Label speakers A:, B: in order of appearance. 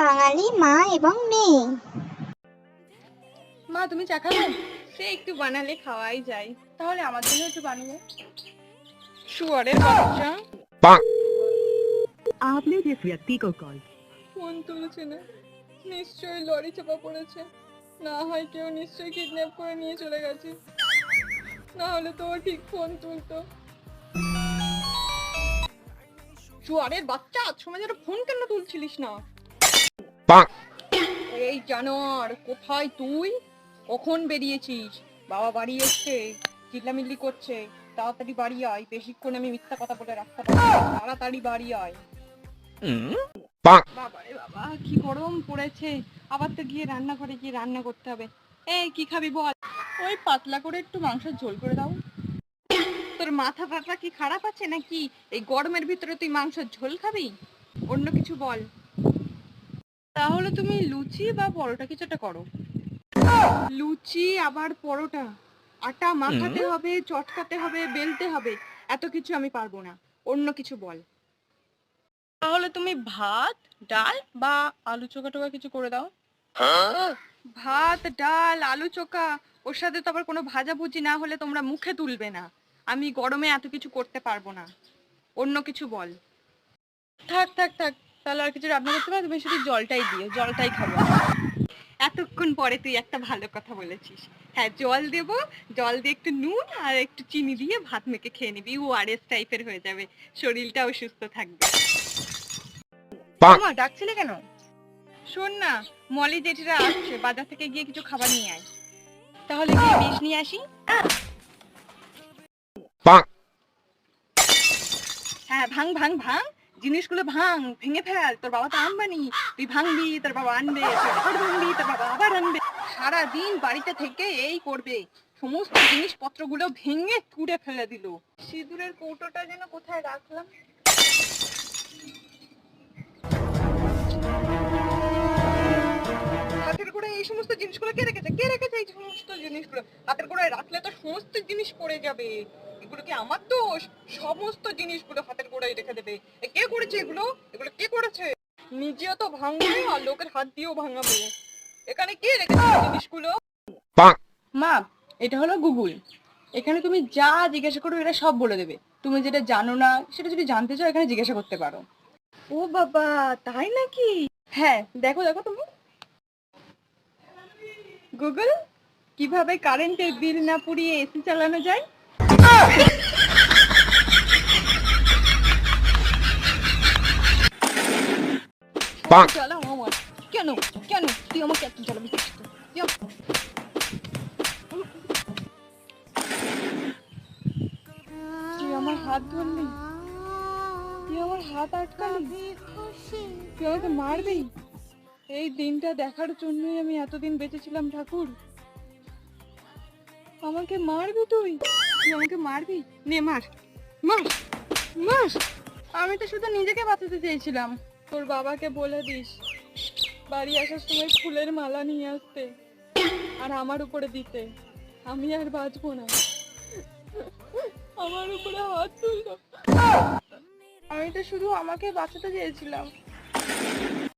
A: বাঙালি মা এবং মেয়ে।
B: মা তুমি চা খাবে? সে একটু বানালে খাওয়াই যায়। তাহলে আমার জন্য একটু বানিয়ে। শুয়ারের বাচ্চা
C: आपने जिस व्यक्ति को कॉल
B: ফোন তুলছে না, নিশ্চয়ই লরি চাপা পড়েছে। না হয় কেউ নিশ্চয়ই কিডন্যাপ করে নিয়ে চলে গেছে, না হলে তো ও ঠিক ফোন তুলতো। শুয়ারের বাচ্চা, আজ সময় যেন ফোন কেন তুলছিলিস না? এই জানোয়ার, কোথায় তুই? কখন বেরিয়েছিস? বাবা বাড়ি এসছে, চিল্লামিল্লি করছে। তাড়াতাড়ি বাড়ি আয়, বেশিক্ষণ আমি মিথ্যা কথা বলে রাখতে পারবো না। তাড়াতাড়ি বাড়ি আয়। বাবারে বাবা, কি গরম পড়েছে। আবার তো গিয়ে রান্নাঘরে গিয়ে রান্না করতে হবে। এই কি খাবি বল? ওই পাতলা করে একটু মাংসের ঝোল করে দাও। তোর মাথা ফাটা কি খারাপ আছে নাকি? এই গরমের ভিতরে তুই মাংসের ঝোল খাবি? অন্য কিছু বল। তাহলে তুমি লুচি বা পরোটা কিছু একটা করো। লুচি আবার পরোটা? আটা মাখাতে হবে, চটকাতে হবে, বেলতে হবে। এত কিছু আমি পারবো না। অন্য কিছু বল। তাহলে তুমি ভাত, ডাল বা আলু চোখা টোকা কিছু করে দাও। ভাত, ডাল, আলু চোখা, ওর সাথে তো আবার কোনো ভাজাভুজি না হলে তোমরা মুখে তুলবে না। আমি গরমে এত কিছু করতে পারবো না। অন্য কিছু বল। থাক থাক থাক, তাহলে আর কিছু রান্না করতে পারো? তুমি শুধু জলটাই দিও, জলটাই খাবো। এতক্ষণ পরে তুই একটা ভালো কথা বলেছিস। হ্যাঁ, জল দেব। জল দিয়ে একটু নুন আর একটু চিনি দিয়ে ভাত মেখে খেয়ে নিবি, ওআরএস টাইপের হয়ে যাবে। শরীরটাও সুস্থ থাকবে। মা ডাকছিলে কেন? শোন না, মলি জেঠিরা আসছে, বাজার থেকে গিয়ে কিছু খাবার নিয়ে আয়। তাহলে গিয়ে বিষ নিয়ে আসি। হ্যাঁ, ভাঙ ভাঙ ভাঙ, জিনিসগুলো ভাঙ, ভেঙে ফেল। তোর বাবা তো আনবানি, তুই ভাঙবি, তোর বাবা আনবে, তুই আবার ভাঙবি, তোর বাবা আবার আনবে। সারাদিন বাড়িতে থেকে এই করবে। সমস্ত জিনিসপত্রগুলো ভেঙে ছুঁড়ে ফেলে দিল। সিঁদুরের কৌটোটা যেন কোথায় রাখলাম। হাতের গোড়ায় এই সমস্ত জিনিসগুলো কে রেখেছে? কে রেখেছে এই সমস্ত জিনিসগুলো? হাতের গোড়ায় রাখলে তো সমস্ত জিনিস পড়ে যাবে। এগুলো কি আমার দোষ? সমস্ত জিনিসগুলো হাতের গোড়ায় রেখে দেবে। কে করেছে এগুলো? এগুলো কে করেছে? নিজেও তো ভাঙবে আর লোকের হাত দিয়েও ভাঙাবে। এখানে কে রেখেছে এই জিনিসগুলো? মা, এটা হলো গুগল। এখানে তুমি যা জিজ্ঞাসা করো এরা সব বলে দেবে। তুমি যেটা জানো না সেটা যদি জানতে চাও এখানে জিজ্ঞাসা করতে পারো। ও বাবা, তাই নাকি? হ্যাঁ, দেখো দেখো তুমি। গুগল, কিভাবে কারেন্টের বিল না পুড়িয়ে এসি চালানো যায়? চালাও আমার। কেন কেন তুই আমাকে এত জ্বালাবি? তুই আমার হাত ধরলি, তুই আমার হাত আটকালি, তুই আমাকে মারবি? এই দিনটা দেখার জন্যই আমি এতদিন বেঁচেছিলাম ঠাকুর। আমাকে মারবি তুই? তুই আমাকে মারবি? নে মার, মার, মার। আমি তো শুধু নিজেকে বাঁচাতে চেয়েছিলাম। তোর বাবাকে বলে দিস বাড়ি আসার সময় ফুলের মালা নিয়ে আসতে আর আমার উপরে দিতে। আমি আর বাঁচবো না। আমার উপরে হাত তুললো। আমি তো শুধু আমাকে বাঁচাতে চেয়েছিলাম।